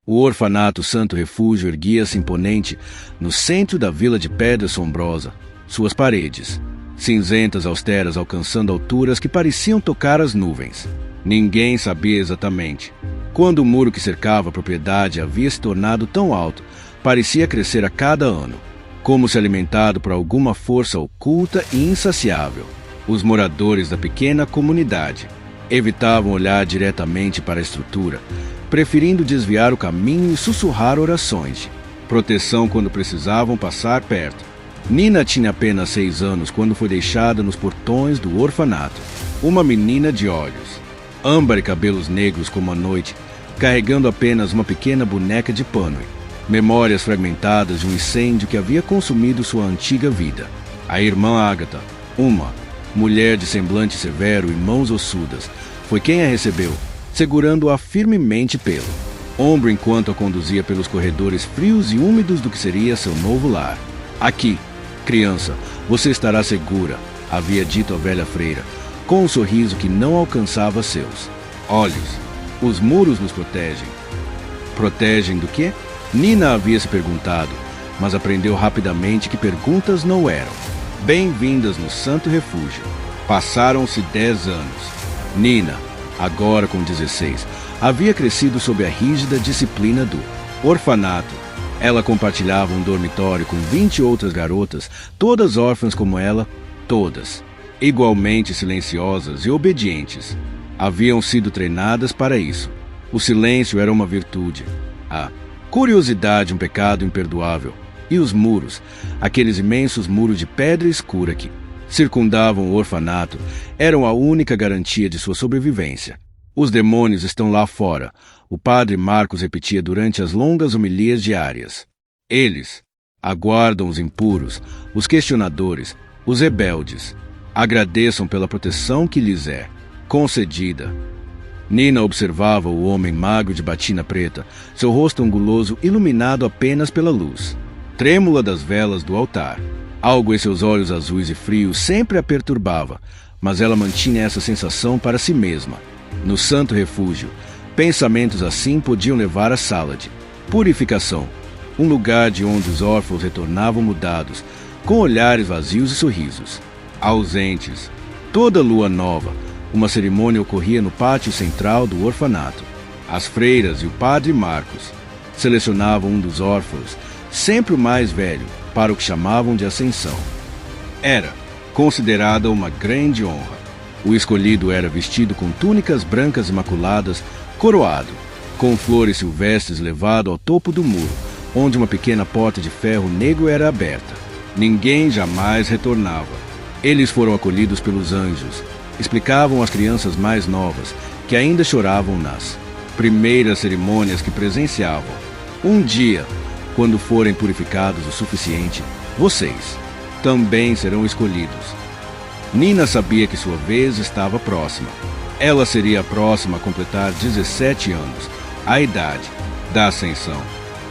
O orfanato Santo Refúgio erguia-se imponente no centro da vila de pedra sombrosa, suas paredes, cinzentas austeras, alcançando alturas que pareciam tocar as nuvens. Ninguém sabia exatamente. Quando o muro que cercava a propriedade havia se tornado tão alto, parecia crescer a cada ano, como se alimentado por alguma força oculta e insaciável. Os moradores da pequena comunidade evitavam olhar diretamente para a estrutura, preferindo desviar o caminho e sussurrar orações de proteção quando precisavam passar perto. Nina tinha apenas 6 anos quando foi deixada nos portões do orfanato. Uma menina de olhos âmbar e cabelos negros como a noite, carregando apenas uma pequena boneca de pano. Memórias fragmentadas de um incêndio que havia consumido sua antiga vida. A irmã Agatha, uma mulher de semblante severo e mãos ossudas, foi quem a recebeu, segurando-a firmemente pelo ombro enquanto a conduzia pelos corredores frios e úmidos do que seria seu novo lar. Aqui, criança, você estará segura, havia dito a velha freira, com um sorriso que não alcançava seus olhos. Os muros nos protegem. Protegem do quê? Nina havia se perguntado, mas aprendeu rapidamente que perguntas não eram. Bem-vindas no Santo Refúgio. Passaram-se 10 anos. Nina, agora com 16, havia crescido sob a rígida disciplina do orfanato. Ela compartilhava um dormitório com 20 outras garotas, todas órfãs como ela, todas igualmente silenciosas e obedientes. Haviam sido treinadas para isso. O silêncio era uma virtude. A curiosidade um pecado imperdoável. E os muros, aqueles imensos muros de pedra escura que circundavam o orfanato, eram a única garantia de sua sobrevivência. Os demônios estão lá fora, o padre Marcos repetia durante as longas homilias diárias. Eles aguardam os impuros, os questionadores, os rebeldes. Agradeçam pela proteção que lhes é concedida. Nina observava o homem magro de batina preta, seu rosto anguloso iluminado apenas pela luz trêmula das velas do altar. Algo em seus olhos azuis e frios sempre a perturbava, mas ela mantinha essa sensação para si mesma. No Santo Refúgio, pensamentos assim podiam levar à sala de purificação, um lugar de onde os órfãos retornavam mudados, com olhares vazios e sorrisos ausentes. Toda lua nova, uma cerimônia ocorria no pátio central do orfanato. As freiras e o padre Marcos selecionavam um dos órfãos, sempre o mais velho, para o que chamavam de ascensão. Era considerada uma grande honra. O escolhido era vestido com túnicas brancas imaculadas, coroado, com flores silvestres levado ao topo do muro, onde uma pequena porta de ferro negro era aberta. Ninguém jamais retornava. Eles foram acolhidos pelos anjos, explicavam as crianças mais novas, que ainda choravam nas primeiras cerimônias que presenciavam. Um dia, quando forem purificados o suficiente, vocês também serão escolhidos. Nina sabia que sua vez estava próxima. Ela seria a próxima a completar 17 anos, a idade da ascensão.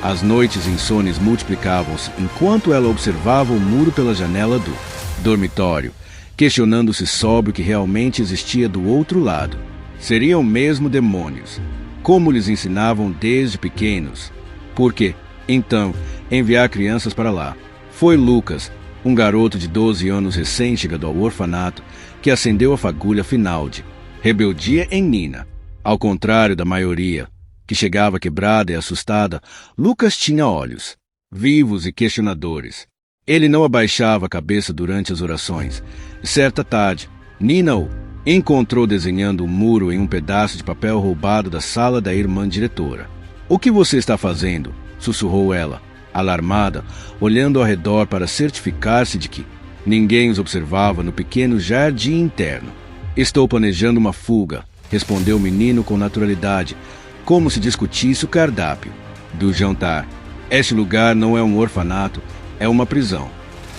As noites insones multiplicavam-se enquanto ela observava o muro pela janela do dormitório, questionando se soube o que realmente existia do outro lado. Seriam mesmo demônios, como lhes ensinavam desde pequenos. Por que, então, enviar crianças para lá? Foi Lucas, um garoto de 12 anos recém-chegado ao orfanato, que acendeu a fagulha final de rebeldia em Nina. Ao contrário da maioria, que chegava quebrada e assustada, Lucas tinha olhos vivos e questionadores. Ele não abaixava a cabeça durante as orações. Certa tarde, Nina o encontrou desenhando um muro em um pedaço de papel roubado da sala da irmã diretora. "O que você está fazendo?" sussurrou ela, alarmada, olhando ao redor para certificar-se de que ninguém os observava no pequeno jardim interno. "Estou planejando uma fuga", respondeu o menino com naturalidade, como se discutisse o cardápio do jantar. "Este lugar não é um orfanato, é uma prisão.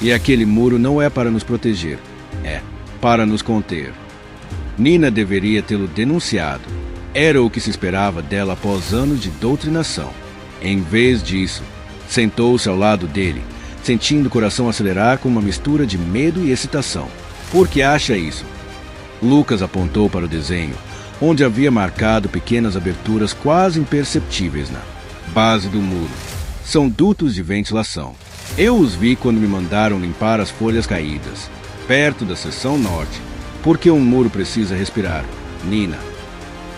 E aquele muro não é para nos proteger, é para nos conter." Nina deveria tê-lo denunciado. Era o que se esperava dela após anos de doutrinação. Em vez disso, sentou-se ao lado dele, sentindo o coração acelerar com uma mistura de medo e excitação. "Por que acha isso?" Lucas apontou para o desenho, onde havia marcado pequenas aberturas quase imperceptíveis na Base do muro. São dutos de ventilação. Eu os vi quando me mandaram limpar as folhas caídas, perto da seção norte. Por que um muro precisa respirar? Nina.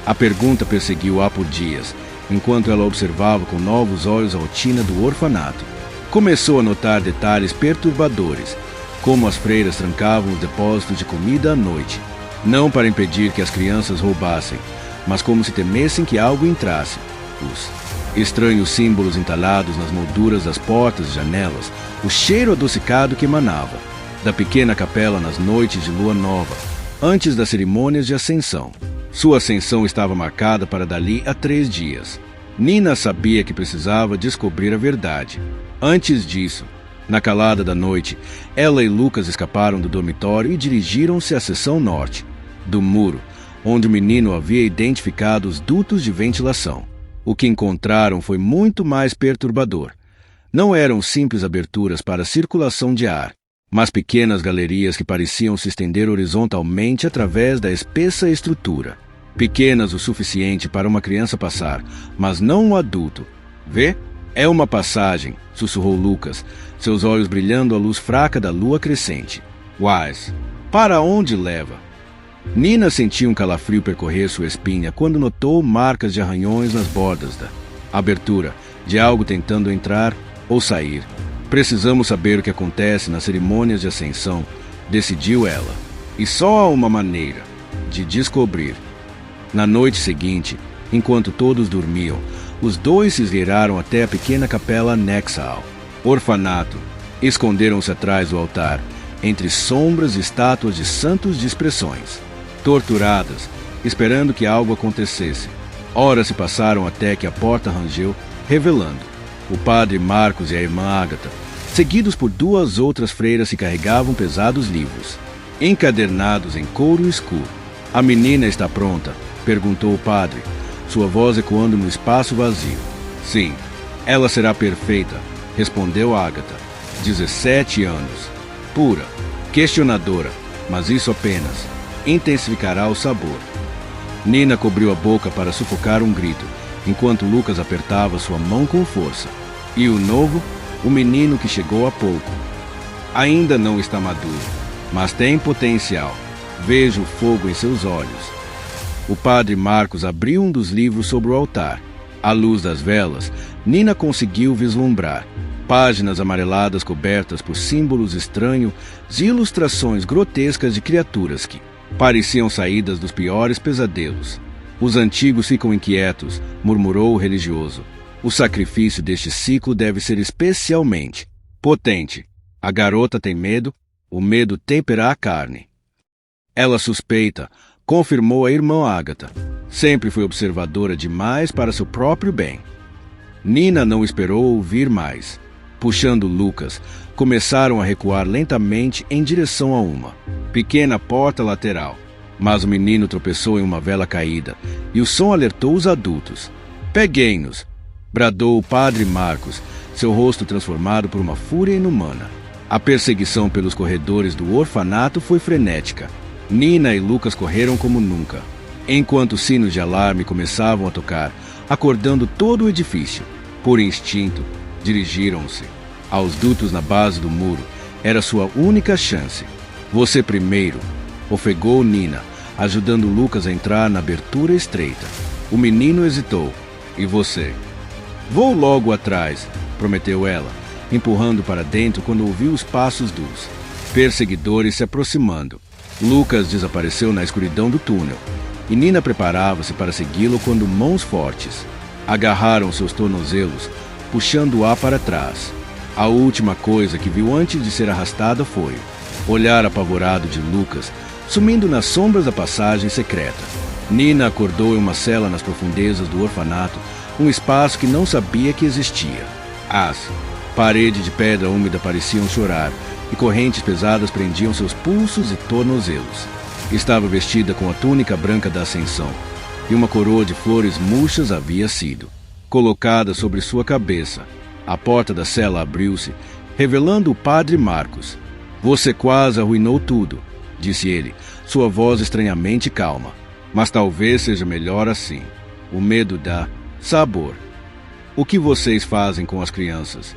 A pergunta perseguiu-a por dias, enquanto ela observava com novos olhos a rotina do orfanato. Começou a notar detalhes perturbadores, como as freiras trancavam os depósitos de comida à noite, não para impedir que as crianças roubassem, mas como se temessem que algo entrasse. Os estranhos símbolos entalhados nas molduras das portas e janelas, o cheiro adocicado que emanava da pequena capela nas noites de lua nova, antes das cerimônias de ascensão. Sua ascensão estava marcada para dali a 3 dias. Nina sabia que precisava descobrir a verdade. Antes disso, na calada da noite, ela e Lucas escaparam do dormitório e dirigiram-se à seção norte do muro, onde o menino havia identificado os dutos de ventilação. O que encontraram foi muito mais perturbador. Não eram simples aberturas para a circulação de ar, mas pequenas galerias que pareciam se estender horizontalmente através da espessa estrutura. Pequenas o suficiente para uma criança passar, mas não um adulto. Vê? É uma passagem, sussurrou Lucas, seus olhos brilhando à luz fraca da lua crescente. Wise, para onde leva? Nina sentiu um calafrio percorrer sua espinha quando notou marcas de arranhões nas bordas da abertura, de algo tentando entrar ou sair. Precisamos saber o que acontece nas cerimônias de ascensão, decidiu ela. E só há uma maneira de descobrir. Na noite seguinte, enquanto todos dormiam, os dois se esgueiraram até a pequena capela anexa ao orfanato. Esconderam-se atrás do altar, entre sombras e estátuas de santos de expressões. Torturadas, esperando que algo acontecesse. Horas se passaram até que a porta rangeu, revelando o padre Marcos e a irmã Ágata, seguidos por 2 outras freiras que carregavam pesados livros, encadernados em couro escuro. A menina está pronta? Perguntou o padre, sua voz ecoando no espaço vazio. Sim, ela será perfeita, respondeu Ágata. 17 anos. Pura, questionadora, mas isso apenas intensificará o sabor. Nina cobriu a boca para sufocar um grito, enquanto Lucas apertava sua mão com força. E o novo, o menino que chegou há pouco. Ainda não está maduro, mas tem potencial. Vejo o fogo em seus olhos. O padre Marcos abriu um dos livros sobre o altar. À luz das velas, Nina conseguiu vislumbrar páginas amareladas cobertas por símbolos estranhos e ilustrações grotescas de criaturas que pareciam saídas dos piores pesadelos. Os antigos ficam inquietos, murmurou o religioso. O sacrifício deste ciclo deve ser especialmente potente. A garota tem medo, o medo tempera a carne. Ela suspeita, confirmou a irmã Ágata. Sempre foi observadora demais para seu próprio bem. Nina não esperou ouvir mais. Puxando Lucas, começaram a recuar lentamente em direção a uma pequena porta lateral. Mas o menino tropeçou em uma vela caída e o som alertou os adultos. Peguem-nos! Bradou o padre Marcos, seu rosto transformado por uma fúria inumana. A perseguição pelos corredores do orfanato foi frenética. Nina e Lucas correram como nunca, enquanto os sinos de alarme começavam a tocar, acordando todo o edifício. Por instinto, dirigiram-se aos dutos na base do muro. Era sua única chance. Você primeiro, ofegou Nina, ajudando Lucas a entrar na abertura estreita. O menino hesitou. E você? Vou logo atrás, prometeu ela, empurrando para dentro quando ouviu os passos dos perseguidores se aproximando. Lucas desapareceu na escuridão do túnel, e Nina preparava-se para segui-lo quando mãos fortes agarraram seus tornozelos, puxando-a para trás. A última coisa que viu antes de ser arrastada foi o olhar apavorado de Lucas, sumindo nas sombras da passagem secreta. Nina acordou em uma cela nas profundezas do orfanato, um espaço que não sabia que existia. As paredes de pedra úmida pareciam chorar, e correntes pesadas prendiam seus pulsos e tornozelos. Estava vestida com a túnica branca da Ascensão, e uma coroa de flores murchas havia sido colocada sobre sua cabeça. A porta da cela abriu-se, revelando o padre Marcos. Você quase arruinou tudo, disse ele, sua voz estranhamente calma. Mas talvez seja melhor assim. O medo dá sabor. O que vocês fazem com as crianças?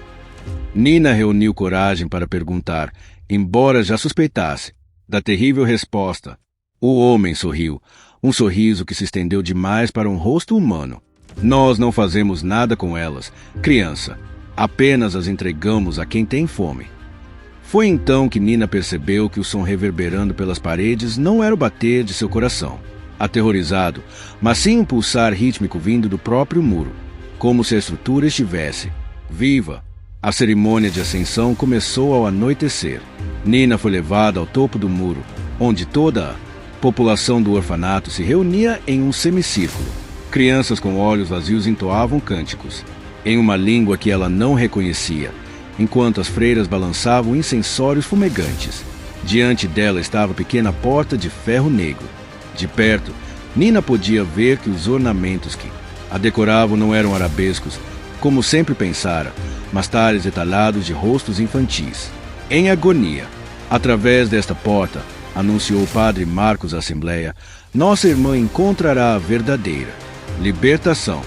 Nina reuniu coragem para perguntar, embora já suspeitasse da terrível resposta. O homem sorriu, um sorriso que se estendeu demais para um rosto humano. Nós não fazemos nada com elas, criança. Apenas as entregamos a quem tem fome. Foi então que Nina percebeu que o som reverberando pelas paredes não era o bater de seu coração, aterrorizado, mas sim um pulsar rítmico vindo do próprio muro, como se a estrutura estivesse viva. A cerimônia de ascensão começou ao anoitecer. Nina foi levada ao topo do muro, onde toda a população do orfanato se reunia em um semicírculo. Crianças com olhos vazios entoavam cânticos, em uma língua que ela não reconhecia, enquanto as freiras balançavam incensórios fumegantes. Diante dela estava a pequena porta de ferro negro. De perto, Nina podia ver que os ornamentos que a decoravam não eram arabescos, como sempre pensara, mas talhes detalhados de rostos infantis. Em agonia, através desta porta, anunciou o padre Marcos à Assembleia, nossa irmã encontrará a verdadeira libertação.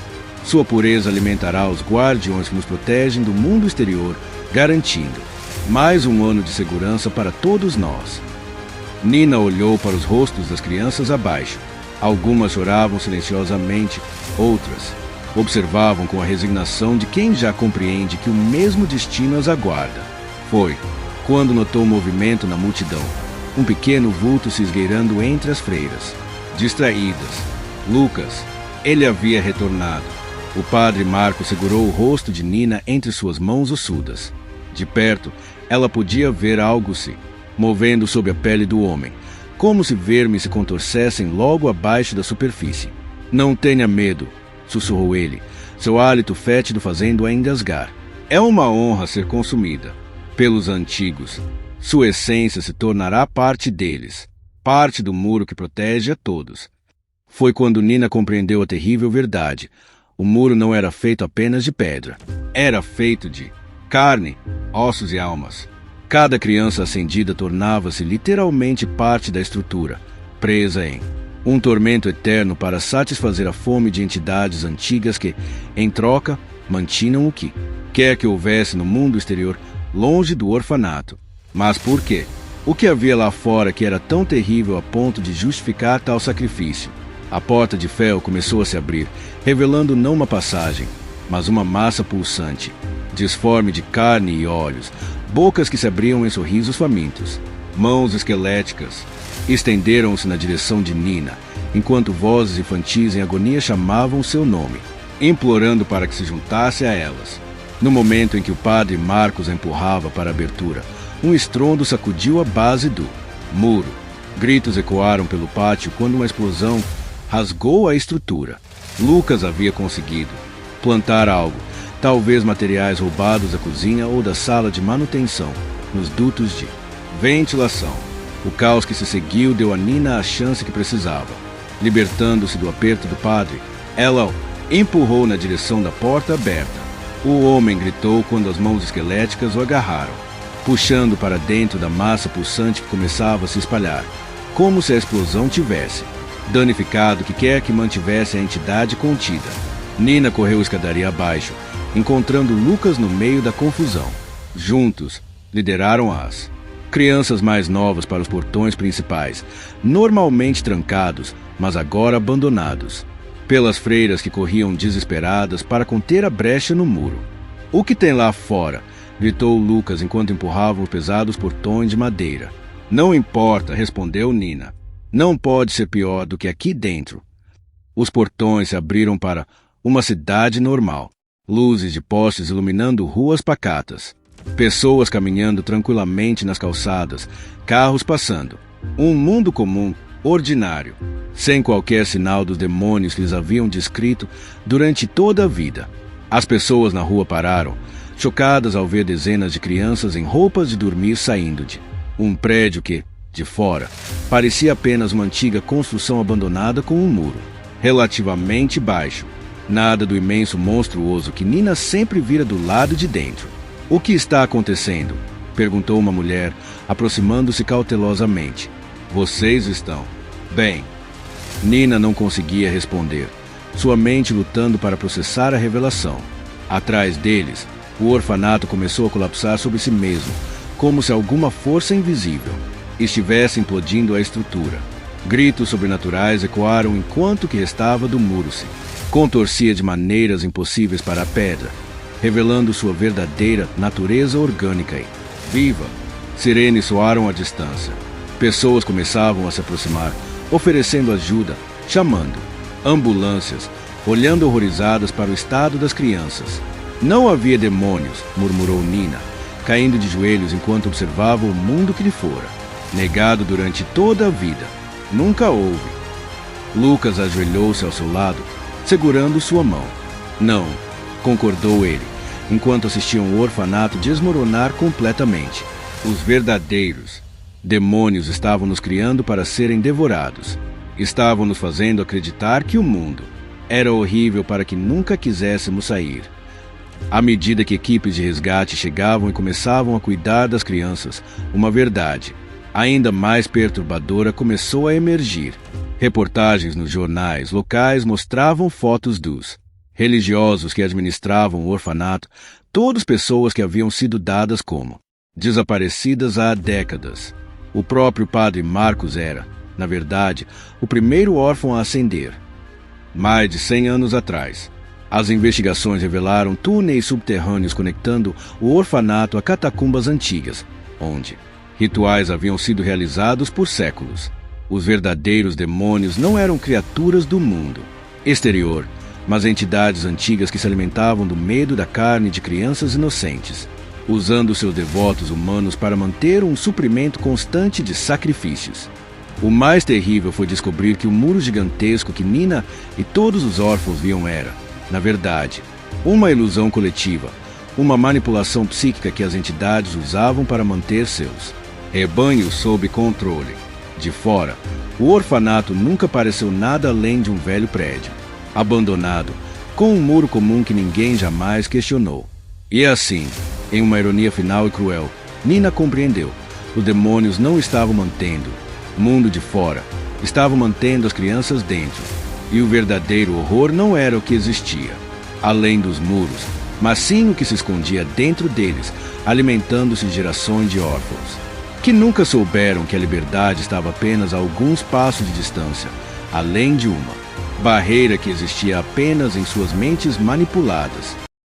Sua pureza alimentará os guardiões que nos protegem do mundo exterior, garantindo mais um ano de segurança para todos nós. Nina olhou para os rostos das crianças abaixo. Algumas choravam silenciosamente, outras observavam com a resignação de quem já compreende que o mesmo destino as aguarda. Foi quando notou um movimento na multidão, um pequeno vulto se esgueirando entre as freiras. Distraídas. Lucas. Ele havia retornado. O padre Marco segurou o rosto de Nina entre suas mãos ossudas. De perto, ela podia ver algo se movendo sob a pele do homem, como se vermes se contorcessem logo abaixo da superfície. Não tenha medo, sussurrou ele, seu hálito fétido fazendo-a engasgar. É uma honra ser consumida pelos antigos. Sua essência se tornará parte deles, parte do muro que protege a todos. Foi quando Nina compreendeu a terrível verdade. O muro não era feito apenas de pedra. Era feito de carne, ossos e almas. Cada criança acendida tornava-se literalmente parte da estrutura, presa em um tormento eterno para satisfazer a fome de entidades antigas que, em troca, mantinham o que quer que houvesse no mundo exterior, longe do orfanato. Mas por quê? O que havia lá fora que era tão terrível a ponto de justificar tal sacrifício? A porta de ferro começou a se abrir, revelando não uma passagem, mas uma massa pulsante, disforme de carne e olhos, bocas que se abriam em sorrisos famintos. Mãos esqueléticas estenderam-se na direção de Nina, enquanto vozes infantis em agonia chamavam seu nome, implorando para que se juntasse a elas. No momento em que o padre Marcos a empurrava para a abertura, um estrondo sacudiu a base do muro. Gritos ecoaram pelo pátio quando uma explosão rasgou a estrutura. Lucas havia conseguido plantar algo, talvez materiais roubados da cozinha ou da sala de manutenção, nos dutos de ventilação. O caos que se seguiu deu a Nina a chance que precisava. Libertando-se do aperto do padre, ela o empurrou na direção da porta aberta. O homem gritou quando as mãos esqueléticas o agarraram, puxando para dentro da massa pulsante que começava a se espalhar, como se a explosão tivesse danificado o que quer que mantivesse a entidade contida. Nina correu a escadaria abaixo, encontrando Lucas no meio da confusão. Juntos, lideraram as crianças mais novas para os portões principais, normalmente trancados, mas agora abandonados pelas freiras que corriam desesperadas para conter a brecha no muro. "O que tem lá fora?" gritou Lucas enquanto empurravam os pesados portões de madeira. "Não importa", respondeu Nina. "Não pode ser pior do que aqui dentro." Os portões se abriram para uma cidade normal. Luzes de postes iluminando ruas pacatas. Pessoas caminhando tranquilamente nas calçadas. Carros passando. Um mundo comum, ordinário, sem qualquer sinal dos demônios que lhes haviam descrito durante toda a vida. As pessoas na rua pararam, chocadas ao ver dezenas de crianças em roupas de dormir saindo de um prédio que, de fora, parecia apenas uma antiga construção abandonada com um muro relativamente baixo. Nada do imenso monstruoso que Nina sempre vira do lado de dentro. "O que está acontecendo?" perguntou uma mulher, aproximando-se cautelosamente. "Vocês estão bem?" Nina não conseguia responder, sua mente lutando para processar a revelação. Atrás deles, o orfanato começou a colapsar sobre si mesmo, como se alguma força invisível estivesse implodindo a estrutura. Gritos sobrenaturais ecoaram enquanto o que restava do muro se contorcia de maneiras impossíveis para a pedra, revelando sua verdadeira natureza orgânica e viva. Sirenes soaram à distância. Pessoas começavam a se aproximar, oferecendo ajuda, chamando ambulâncias, olhando horrorizadas para o estado das crianças. Não havia demônios, murmurou Nina, caindo de joelhos enquanto observava o mundo que lhe fora negado durante toda a vida. Nunca houve. Lucas ajoelhou-se ao seu lado, segurando sua mão. Não, concordou ele, enquanto assistiam o orfanato desmoronar completamente. Os verdadeiros demônios estavam nos criando para serem devorados. Estavam nos fazendo acreditar que o mundo era horrível para que nunca quiséssemos sair. À medida que equipes de resgate chegavam e começavam a cuidar das crianças, uma verdade ainda mais perturbadora começou a emergir. Reportagens nos jornais locais mostravam fotos dos religiosos que administravam o orfanato, todas pessoas que haviam sido dadas como desaparecidas há décadas. O próprio padre Marcos era, na verdade, o primeiro órfão a ascender. Mais de 100 anos atrás, as investigações revelaram túneis subterrâneos conectando o orfanato a catacumbas antigas, onde rituais haviam sido realizados por séculos. Os verdadeiros demônios não eram criaturas do mundo exterior, mas entidades antigas que se alimentavam do medo da carne de crianças inocentes, usando seus devotos humanos para manter um suprimento constante de sacrifícios. O mais terrível foi descobrir que o muro gigantesco que Nina e todos os órfãos viam era, na verdade, uma ilusão coletiva, uma manipulação psíquica que as entidades usavam para manter seus rebanhos sob controle. De fora, o orfanato nunca pareceu nada além de um velho prédio, abandonado, com um muro comum que ninguém jamais questionou. E assim, em uma ironia final e cruel, Nina compreendeu. Os demônios não estavam mantendo o mundo de fora, estavam mantendo as crianças dentro. E o verdadeiro horror não era o que existia além dos muros, mas sim o que se escondia dentro deles, alimentando-se de gerações de órfãos que nunca souberam que a liberdade estava apenas a alguns passos de distância, além de uma barreira que existia apenas em suas mentes manipuladas.